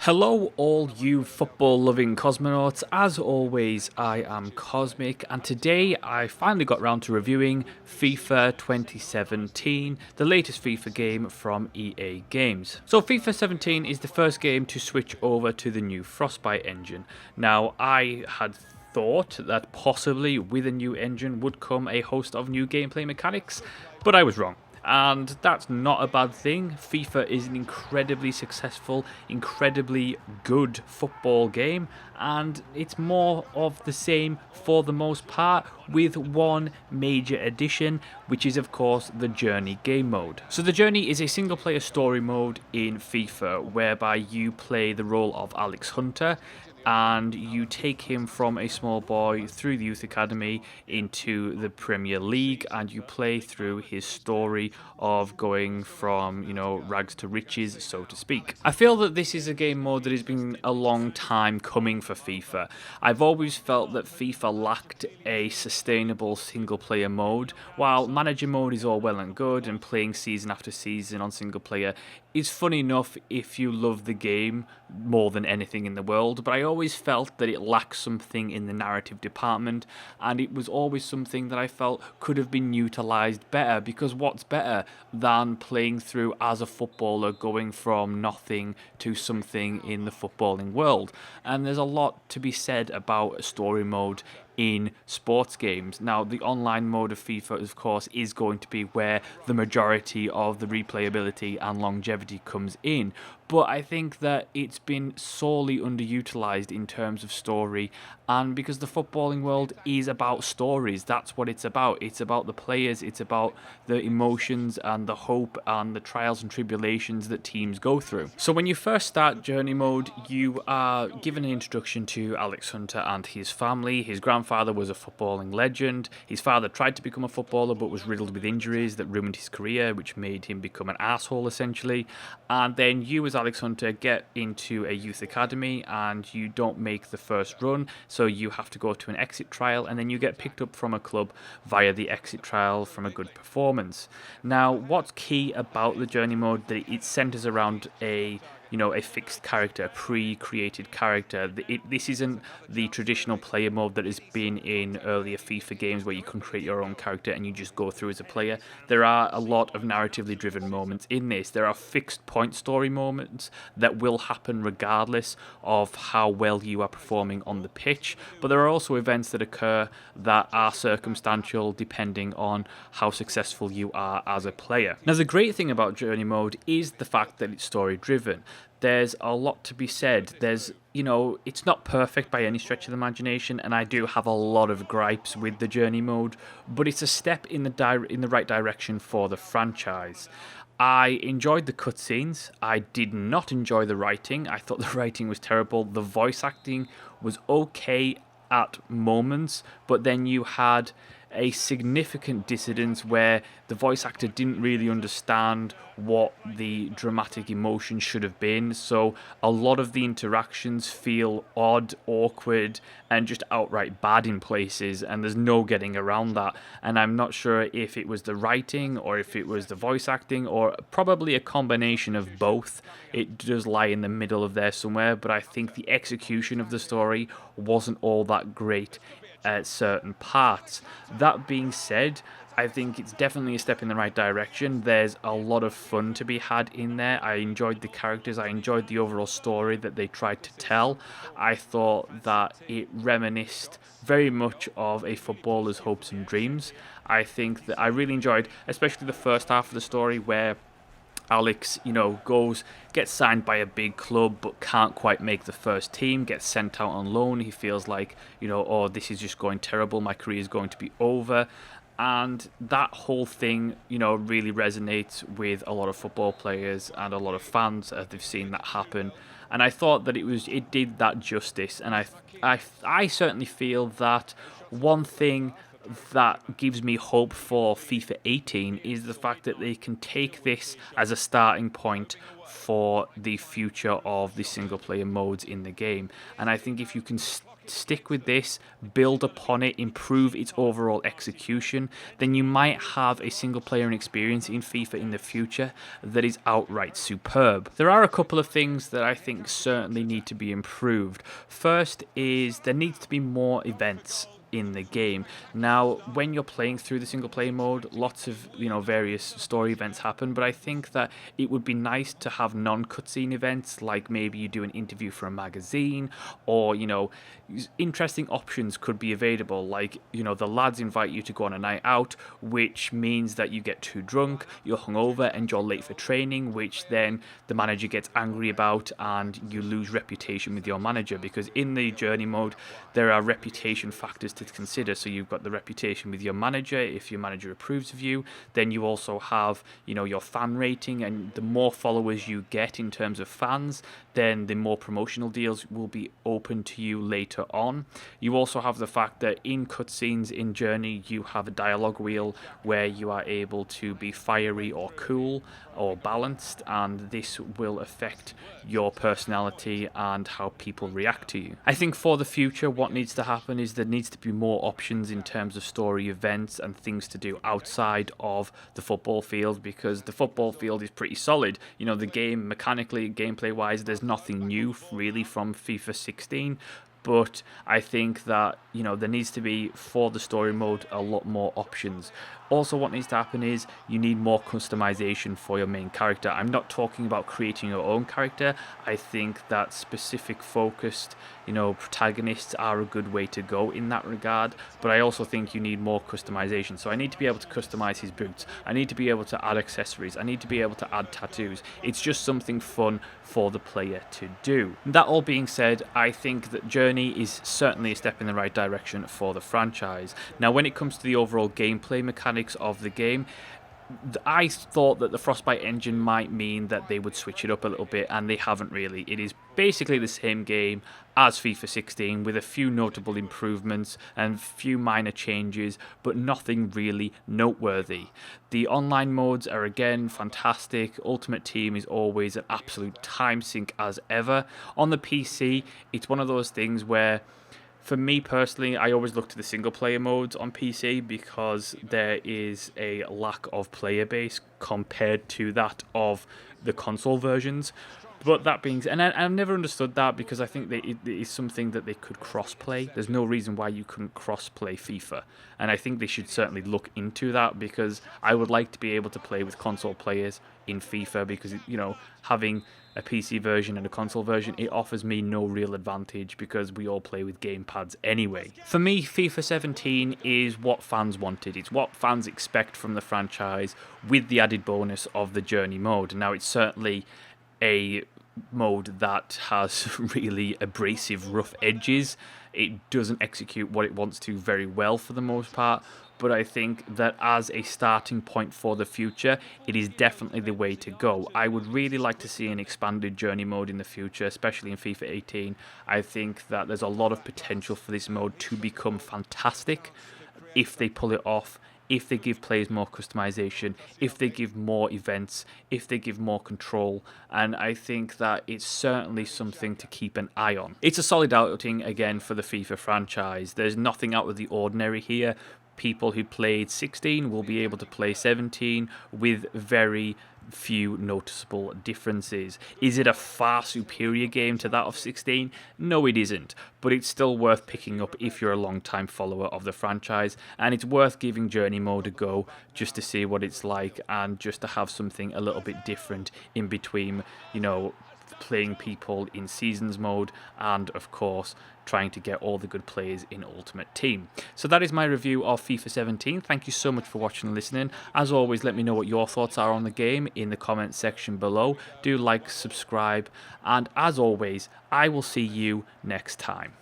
Hello, all you football loving cosmonauts. As always, I am Cosmic, and today I finally got round to reviewing FIFA 2017, the latest FIFA game from EA Games. So, FIFA 17 is the first game to switch over to the new Frostbite engine. Now, I had thought that possibly with a new engine would come a host of new gameplay mechanics, but I was wrong. And that's not a bad thing. FIFA is an incredibly successful, incredibly good football game, and it's more of the same for the most part, with one major addition, which is of course the Journey game mode. So the Journey is a single player story mode in FIFA whereby you play the role of Alex Hunter, and you take him from a small boy through the youth academy into the Premier League, and you play through his story of going from, rags to riches, so to speak. I feel that this is a game mode that has been a long time coming for FIFA. I've always felt that FIFA lacked a sustainable single player mode. While manager mode is all well and good, and playing season after season on single player is fun enough if you love the game more than anything in the world, but I always felt that it lacked something in the narrative department, and it was always something that I felt could have been utilised better, because what's better than playing through as a footballer going from nothing to something in the footballing world? And there's a lot to be said about a story mode in sports games. Now, the online mode of FIFA, of course, is going to be where the majority of the replayability and longevity comes in, but I think that it's been sorely underutilized in terms of story, and because the footballing world is about stories, that's what it's about. It's about the players, it's about the emotions and the hope and the trials and tribulations that teams go through. So when you first start Journey mode, you are given an introduction to Alex Hunter and his family. His grandfather was a footballing legend. His father tried to become a footballer but was riddled with injuries that ruined his career, which made him become an asshole essentially. And then you, as Alex Hunter, get into a youth academy and you don't make the first run, so you have to go to an exit trial, and then you get picked up from a club via the exit trial from a good performance. Now, what's key about the Journey mode, that it centers around a fixed character, a pre-created character. This isn't the traditional player mode that has been in earlier FIFA games where you can create your own character and you just go through as a player. There are a lot of narratively driven moments in this. There are fixed point story moments that will happen regardless of how well you are performing on the pitch, but there are also events that occur that are circumstantial depending on how successful you are as a player. Now, the great thing about Journey mode is the fact that it's story driven. There's a lot to be said. It's not perfect by any stretch of the imagination, and I do have a lot of gripes with the Journey mode, but it's a step in the right direction for the franchise. I enjoyed the cutscenes. I did not enjoy the writing. I thought the writing was terrible. The voice acting was okay at moments, but then you had a significant dissidence where the voice actor didn't really understand what the dramatic emotion should have been. So a lot of the interactions feel odd, awkward, and just outright bad in places, and there's no getting around that. And I'm not sure if it was the writing or if it was the voice acting, or probably a combination of both. It does lie in the middle of there somewhere, but I think the execution of the story wasn't all that great at certain parts. That being said, I think it's definitely a step in the right direction. There's a lot of fun to be had in there. I enjoyed the characters. I enjoyed the overall story that they tried to tell. I thought that it reminisced very much of a footballer's hopes and dreams. I think that I really enjoyed, especially the first half of the story, where Alex, gets signed by a big club but can't quite make the first team, gets sent out on loan. He feels like, oh, this is just going terrible, my career is going to be over. And that whole thing, really resonates with a lot of football players and a lot of fans as they've seen that happen. And I thought that it did that justice. And I certainly feel that one thing that gives me hope for FIFA 18 is the fact that they can take this as a starting point for the future of the single player modes in the game. And I think if you can stick with this, build upon it, improve its overall execution, then you might have a single player experience in FIFA in the future that is outright superb. There are a couple of things that I think certainly need to be improved. First is there needs to be more events in the game. Now, when you're playing through the single player mode, lots of various story events happen, but I think that it would be nice to have non-cutscene events, like maybe you do an interview for a magazine, or interesting options could be available, like the lads invite you to go on a night out, which means that you get too drunk, you're hungover, and you're late for training, which then the manager gets angry about, and you lose reputation with your manager, because in the journey mode there are reputation factors to consider. So you've got the reputation with your manager. If your manager approves of you, then you also have your fan rating, and the more followers you get in terms of fans, then the more promotional deals will be open to you later on. You also have the fact that in cutscenes in Journey you have a dialogue wheel where you are able to be fiery or cool or balanced, and this will affect your personality and how people react to you. I think for the future what needs to happen is there needs to be more options in terms of story events and things to do outside of the football field, because the football field is pretty solid. The game mechanically, gameplay wise, there's nothing new really from FIFA 16. But I think that, there needs to be, for the story mode, a lot more options. Also, what needs to happen is you need more customization for your main character. I'm not talking about creating your own character. I think that specific focused, protagonists are a good way to go in that regard. But I also think you need more customization. So I need to be able to customize his boots. I need to be able to add accessories. I need to be able to add tattoos. It's just something fun for the player to do. That all being said, I think that Journey is certainly a step in the right direction for the franchise. Now, when it comes to the overall gameplay mechanics of the game, I thought that the Frostbite engine might mean that they would switch it up a little bit, and they haven't really. It is basically the same game as FIFA 16 with a few notable improvements and few minor changes, but nothing really noteworthy. The online modes are again fantastic. Ultimate Team is always an absolute time sink as ever. On the PC, it's one of those things where, for me personally, I always look to the single player modes on PC because there is a lack of player base compared to that of the console versions. But that being said, and I've never understood that, because I think that it is something that they could cross-play. There's no reason why you couldn't cross-play FIFA. And I think they should certainly look into that, because I would like to be able to play with console players in FIFA, because, having a PC version and a console version, it offers me no real advantage because we all play with gamepads anyway. For me, FIFA 17 is what fans wanted. It's what fans expect from the franchise, with the added bonus of the Journey mode. Now, it's certainly a mode that has really abrasive, rough edges. It doesn't execute what it wants to very well for the most part, but I think that as a starting point for the future, it is definitely the way to go. I would really like to see an expanded Journey mode in the future, especially in FIFA 18. I think that there's a lot of potential for this mode to become fantastic if they pull it off, if they give players more customization, if they give more events, if they give more control, and I think that it's certainly something to keep an eye on. It's a solid outing again for the FIFA franchise. There's nothing out of the ordinary here. People who played 16 will be able to play 17 with very few noticeable differences. Is it a far superior game to that of 16? No, it isn't, but it's still worth picking up if you're a long-time follower of the franchise, and it's worth giving Journey mode a go just to see what it's like, and just to have something a little bit different in between, playing people in Seasons mode and, of course, trying to get all the good players in Ultimate Team. So that is my review of FIFA 17. Thank you so much for watching and listening. As always, let me know what your thoughts are on the game in the comments section below. Do like, subscribe, and as always, I will see you next time.